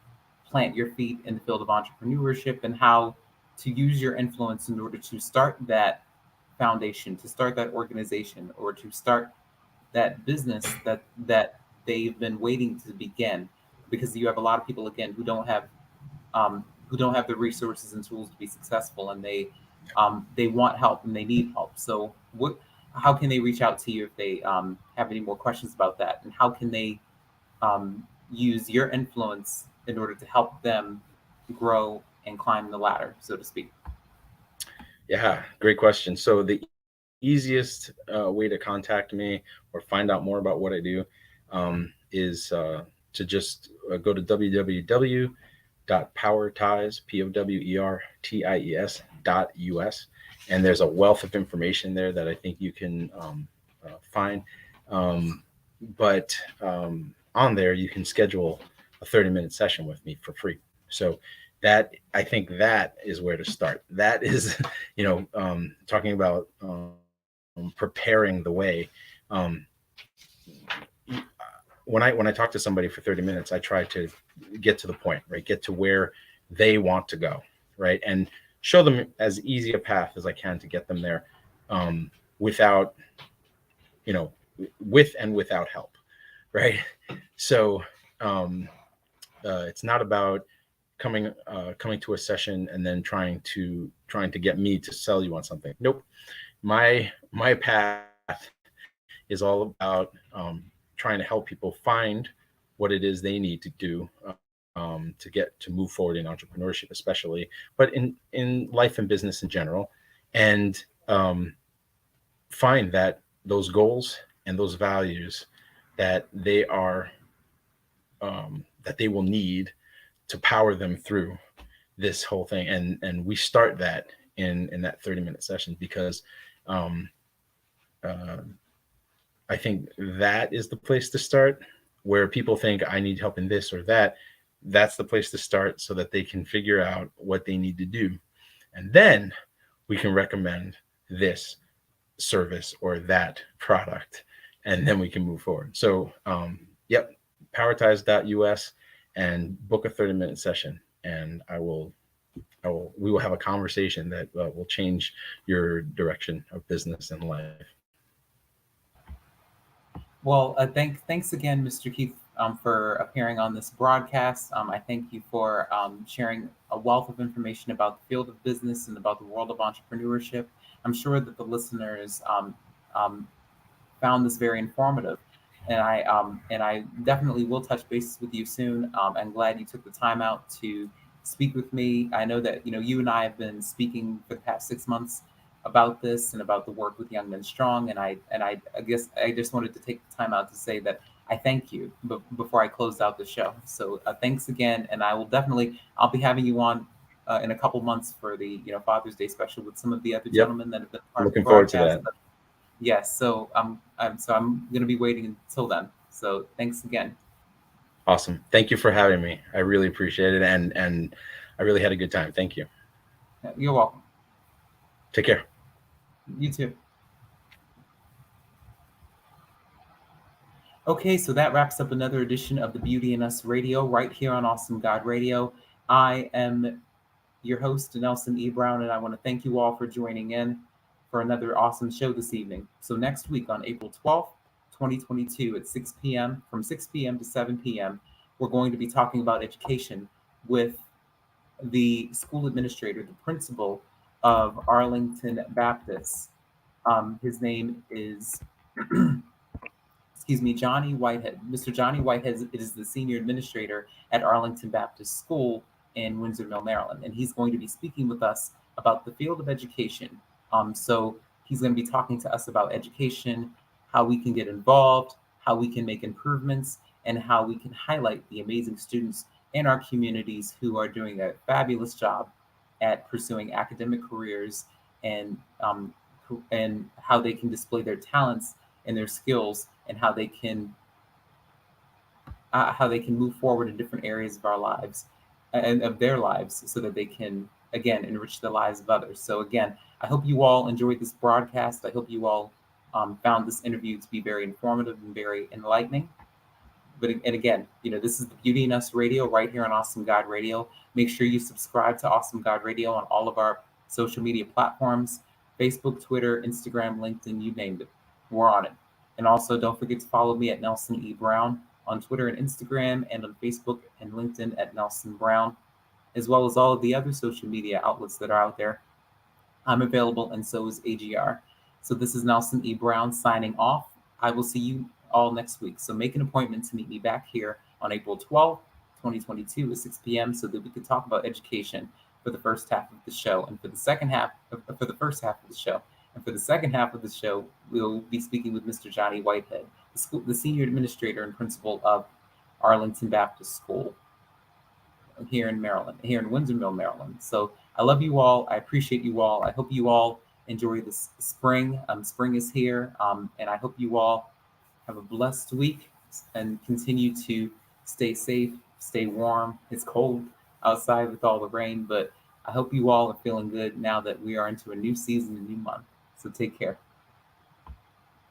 plant your feet in the field of entrepreneurship, and how to use your influence in order to start that foundation, to start that organization, or to start that business that they've been waiting to begin, because you have a lot of people again who don't have the resources and tools to be successful, and they want help and they need help. So how can they reach out to you if they have any more questions about that, and how can they use your influence in order to help them grow and climb the ladder, so to speak? Yeah, great question. So the easiest way to contact me or find out more about what I do is to just go to www.powerties, POWERTIES.us, and there's a wealth of information there that I think you can find. But on there, you can schedule a 30-minute session with me for free. So that, I think that is where to start. That is, talking about preparing the way. When I talk to somebody for 30 minutes, I try to get to the point, right? Get to where they want to go, right? And show them as easy a path as I can to get them there, without, with and without help, right? So it's not about coming to a session and then trying to get me to sell you on something. Nope. My path is all about trying to help people find what it is they need to do to move forward in entrepreneurship, especially, but in life and business in general, and find that those goals and those values that they are that they will need to power them through this whole thing. And we start that in that 30-minute session, because I think that is the place to start, where people think I need help in this or that. That's the place to start, so that they can figure out what they need to do. And then we can recommend this service or that product, and then we can move forward. So, yep, PowerTies.us, and book a 30-minute session, and we will have a conversation that will change your direction of business and life. Well, thanks again, Mr. Keith, for appearing on this broadcast. I thank you for sharing a wealth of information about the field of business and about the world of entrepreneurship. I'm sure that the listeners um, found this very informative, and I definitely will touch bases with you soon. I'm glad you took the time out to speak with me. I know that you and I have been speaking for the past 6 months about this and about the work with Young Men Strong, I guess I just wanted to take the time out to say that I thank you before I closed out the show. So thanks again, and I'll be having you on in a couple months for the Father's Day special with some of the other Yep. gentlemen that have been part of the Looking forward to broadcast. that. Yes, so I'm going to be waiting until then. So thanks again. Awesome. Thank you for having me. I really appreciate it, and I really had a good time. Thank you. You're welcome. Take care. You too. Okay, so that wraps up another edition of the Beauty in Us Radio right here on Awesome God Radio. I am your host, Nelson E. Brown, and I want to thank you all for joining in for another awesome show this evening. So next week on April 12th, 2022 at 6 p.m., from 6 p.m. to 7 p.m., we're going to be talking about education with the school administrator, the principal of Arlington Baptist. His name is, excuse me, Johnny Whitehead. Mr. Johnny Whitehead is the senior administrator at Arlington Baptist School in Windsor Mill, Maryland, and he's going to be speaking with us about the field of education. So he's going to be talking to us about education, how we can get involved, how we can make improvements, and how we can highlight the amazing students in our communities who are doing a fabulous job at pursuing academic careers and how they can display their talents and their skills and how they can move forward in different areas of our lives and of their lives so that they can again enrich the lives of others. So again, I hope you all enjoyed this broadcast. I hope you all found this interview to be very informative and very enlightening. And again, this is the Beauty in Us Radio right here on Awesome God Radio. Make sure you subscribe to Awesome God Radio on all of our social media platforms: Facebook, Twitter, Instagram, LinkedIn, you named it. We're on it. And also don't forget to follow me at Nelson E. Brown on Twitter and Instagram, and on Facebook and LinkedIn at Nelson Brown, as well as all of the other social media outlets that are out there. I'm available, and so is AGR. So this is Nelson E. Brown signing off. I will see you all next week. So make an appointment to meet me back here on April 12th, 2022 at 6 p.m. so that we can talk about education for the first half of the show. And for the first half of the show. And for the second half of the show, we'll be speaking with Mr. Johnny Whitehead, the senior administrator and principal of Arlington Baptist School here in Maryland, here in Windsor Mill, Maryland. So I love you all. I appreciate you all. I hope you all enjoy this spring. Spring is here, and I hope you all have a blessed week and continue to stay safe, stay warm. It's cold outside with all the rain, but I hope you all are feeling good now that we are into a new season, a new month. So take care.